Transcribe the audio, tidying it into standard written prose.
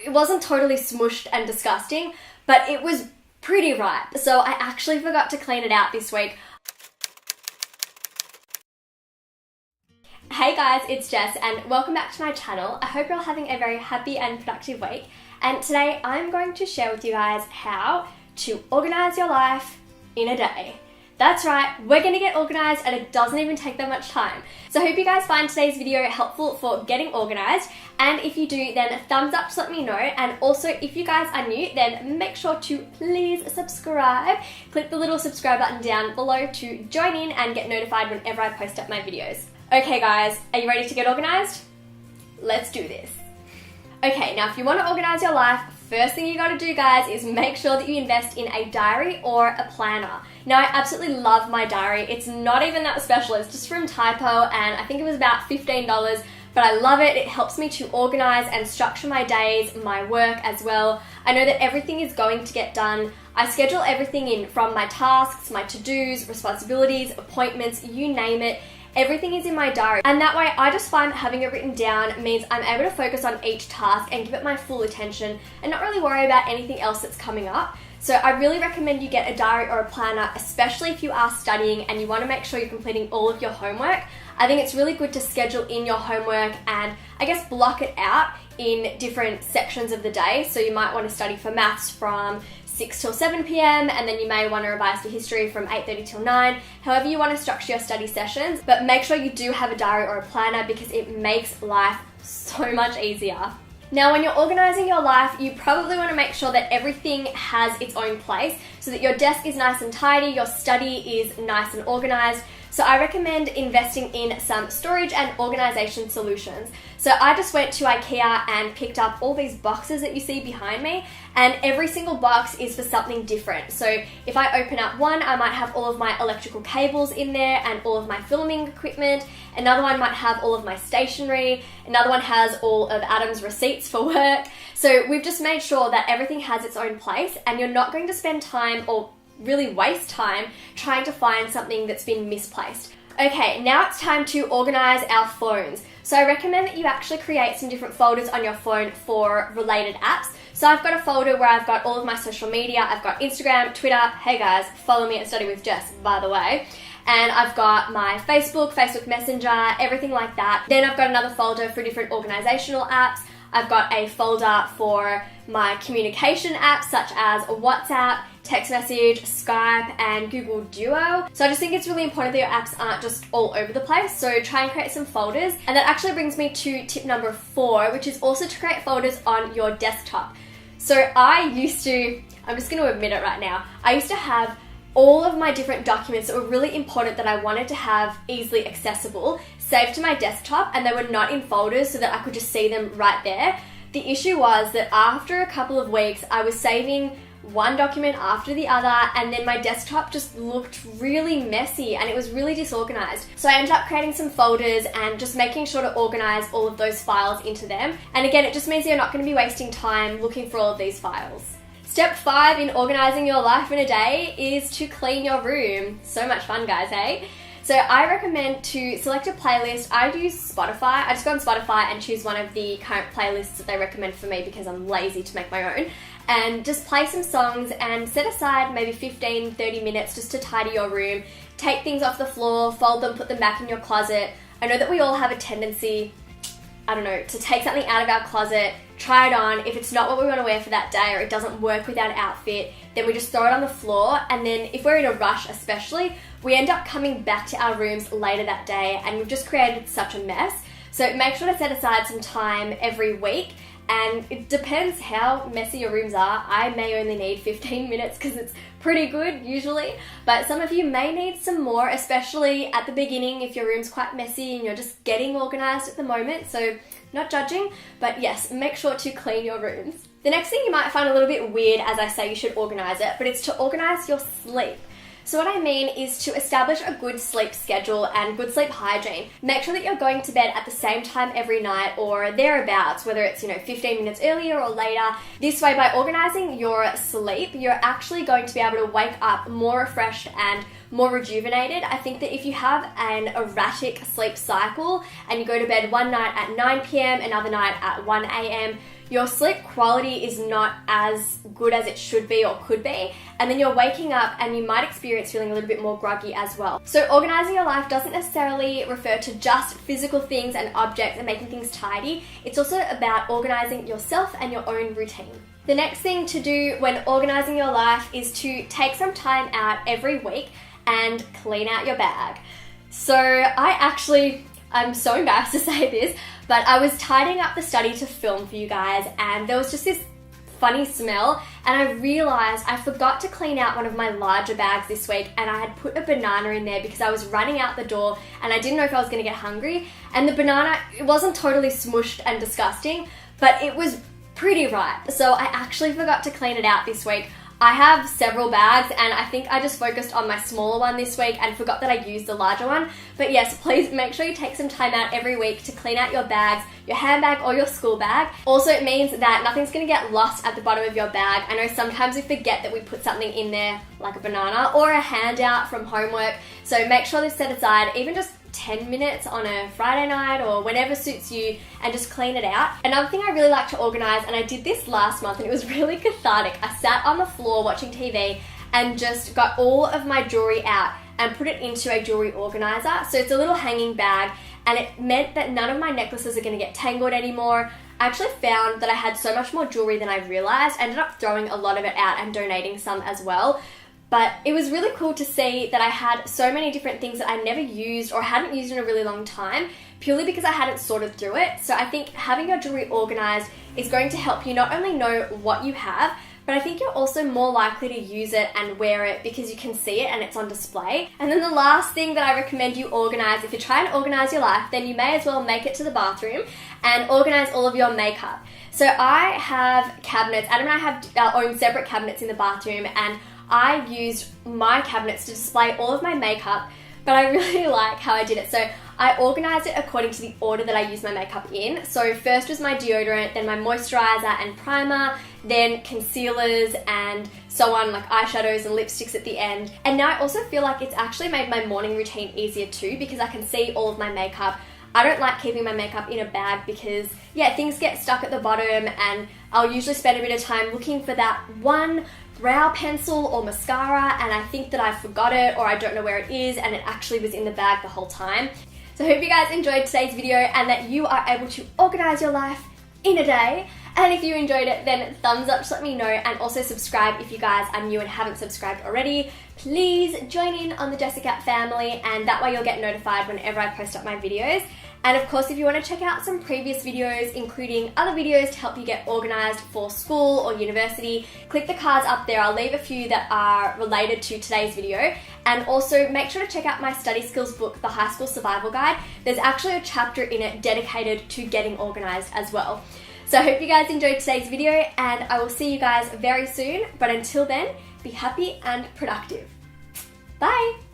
it wasn't totally smushed and disgusting, but it was pretty ripe. So I actually forgot to clean it out this week. Hey guys, it's Jess and welcome back to my channel. I hope you're all having a very happy and productive week. And today I'm going to share with you guys how to organize your life in a day. That's right, we're going to get organized and it doesn't even take that much time. So I hope you guys find today's video helpful for getting organized, and if you do, then a thumbs up to let me know. And also, if you guys are new, then make sure to please subscribe. Click the little subscribe button down below to join in and get notified whenever I post up my videos. Okay guys, are you ready to get organized? Let's do this. Okay, now if you want to organize your life, first thing you got to do, guys, is make sure that you invest in a diary or a planner. Now, I absolutely love my diary. It's not even that special. It's just from Typo, and I think it was about $15, but I love it. It helps me to organize and structure my days, my work as well. I know that everything is going to get done. I schedule everything in from my tasks, my to-dos, responsibilities, appointments, you name it. Everything is in my diary, and that way I just find that having it written down means I'm able to focus on each task and give it my full attention and not really worry about anything else that's coming up. So I really recommend you get a diary or a planner, especially if you are studying and you want to make sure you're completing all of your homework. I think it's really good to schedule in your homework and I guess block it out in different sections of the day. So you might want to study for maths from 6 till 7 p.m. and then you may want to revise for history from 8:30 till 9. However you want to structure your study sessions, but make sure you do have a diary or a planner because it makes life so much easier. Now, when you're organizing your life, you probably want to make sure that everything has its own place so that your desk is nice and tidy, your study is nice and organized. So I recommend investing in some storage and organization solutions. So I just went to IKEA and picked up all these boxes that you see behind me, and every single box is for something different. So if I open up one, I might have all of my electrical cables in there and all of my filming equipment. Another one might have all of my stationery. Another one has all of Adam's receipts for work. So we've just made sure that everything has its own place, and you're not going to spend time or really waste time trying to find something that's been misplaced. Okay, now it's time to organize our phones. So I recommend that you actually create some different folders on your phone for related apps. So I've got a folder where I've got all of my social media. I've got Instagram, Twitter. Hey guys, follow me at Study with Jess, by the way. And I've got my Facebook Messenger, everything like that. Then I've got another folder for different organizational apps. I've got a folder for my communication apps such as WhatsApp, text message, Skype, and Google Duo. So I just think it's really important that your apps aren't just all over the place. So try and create some folders. And that actually brings me to tip number 4, which is also to create folders on your desktop. So I'm just going to admit it right now, I used to have all of my different documents that were really important that I wanted to have easily accessible saved to my desktop, and they were not in folders so that I could just see them right there. The issue was that after a couple of weeks, I was saving one document after the other, and then my desktop just looked really messy and it was really disorganized. So I ended up creating some folders and just making sure to organize all of those files into them. And again, it just means you're not going to be wasting time looking for all of these files. Step 5 in organizing your life in a day is to clean your room. So much fun, guys, eh? So I recommend to select a playlist. I use Spotify. I just go on Spotify and choose one of the current playlists that they recommend for me because I'm lazy to make my own. And just play some songs and set aside maybe 15-30 minutes just to tidy your room. Take things off the floor, fold them, put them back in your closet. I know that we all have a tendency, to take something out of our closet, try it on. If it's not what we want to wear for that day or it doesn't work with our outfit, then we just throw it on the floor. And then if we're in a rush especially, we end up coming back to our rooms later that day and we've just created such a mess. So make sure to set aside some time every week. And it depends how messy your rooms are. I may only need 15 minutes because it's pretty good usually, but some of you may need some more, especially at the beginning if your room's quite messy and you're just getting organized at the moment. So not judging, but yes, make sure to clean your rooms. The next thing you might find a little bit weird as I say you should organize it, but it's to organize your sleep. So what I mean is to establish a good sleep schedule and good sleep hygiene. Make sure that you're going to bed at the same time every night or thereabouts, whether it's 15 minutes earlier or later. This way, by organizing your sleep, you're actually going to be able to wake up more refreshed and more rejuvenated. I think that if you have an erratic sleep cycle and you go to bed one night at 9 p.m, another night at 1 a.m, your sleep quality is not as good as it should be or could be, and then you're waking up and you might experience feeling a little bit more groggy as well. So organizing your life doesn't necessarily refer to just physical things and objects and making things tidy. It's also about organizing yourself and your own routine. The next thing to do when organizing your life is to take some time out every week and clean out your bag. So I'm so embarrassed to say this, but I was tidying up the study to film for you guys, and there was just this funny smell, and I realized I forgot to clean out one of my larger bags this week, and I had put a banana in there because I was running out the door and I didn't know if I was going to get hungry, and the banana, it wasn't totally smushed and disgusting, but it was pretty ripe. So I actually forgot to clean it out this week. I have several bags, and I think I just focused on my smaller one this week and forgot that I used the larger one. But yes, please make sure you take some time out every week to clean out your bags, your handbag or your school bag. Also, it means that nothing's going to get lost at the bottom of your bag. I know sometimes we forget that we put something in there like a banana or a handout from homework. So make sure they're set aside, even just 10 minutes on a Friday night or whenever suits you, and just clean it out. Another thing I really like to organize, and I did this last month and it was really cathartic, I sat on the floor watching TV and just got all of my jewelry out and put it into a jewelry organizer. So it's a little hanging bag, and it meant that none of my necklaces are going to get tangled anymore. I actually found that I had so much more jewelry than I realized. I ended up throwing a lot of it out and donating some as well. But it was really cool to see that I had so many different things that I never used or hadn't used in a really long time, purely because I hadn't sorted through it. So I think having your jewelry organized is going to help you not only know what you have, but I think you're also more likely to use it and wear it because you can see it and it's on display. And then the last thing that I recommend you organize, if you're trying to organize your life, then you may as well make it to the bathroom and organize all of your makeup. So I have cabinets, Adam and I have our own separate cabinets in the bathroom, and I used my cabinets to display all of my makeup, but I really like how I did it. So I organized it according to the order that I use my makeup in. So first was my deodorant, then my moisturizer and primer, then concealers and so on, like eyeshadows and lipsticks at the end. And now I also feel like it's actually made my morning routine easier too, because I can see all of my makeup. I don't like keeping my makeup in a bag because, yeah, things get stuck at the bottom, and I'll usually spend a bit of time looking for that one brow pencil or mascara, and I think that I forgot it or I don't know where it is, and it actually was in the bag the whole time. So I hope you guys enjoyed today's video and that you are able to organize your life in a day. And if you enjoyed it, then thumbs up to let me know, and also subscribe if you guys are new and haven't subscribed already. Please join in on the Jessicat family, and that way you'll get notified whenever I post up my videos. And of course, if you want to check out some previous videos, including other videos to help you get organized for school or university, click the cards up there. I'll leave a few that are related to today's video. And also make sure to check out my study skills book, The High School Survival Guide. There's actually a chapter in it dedicated to getting organized as well. So I hope you guys enjoyed today's video, and I will see you guys very soon. But until then, be happy and productive. Bye!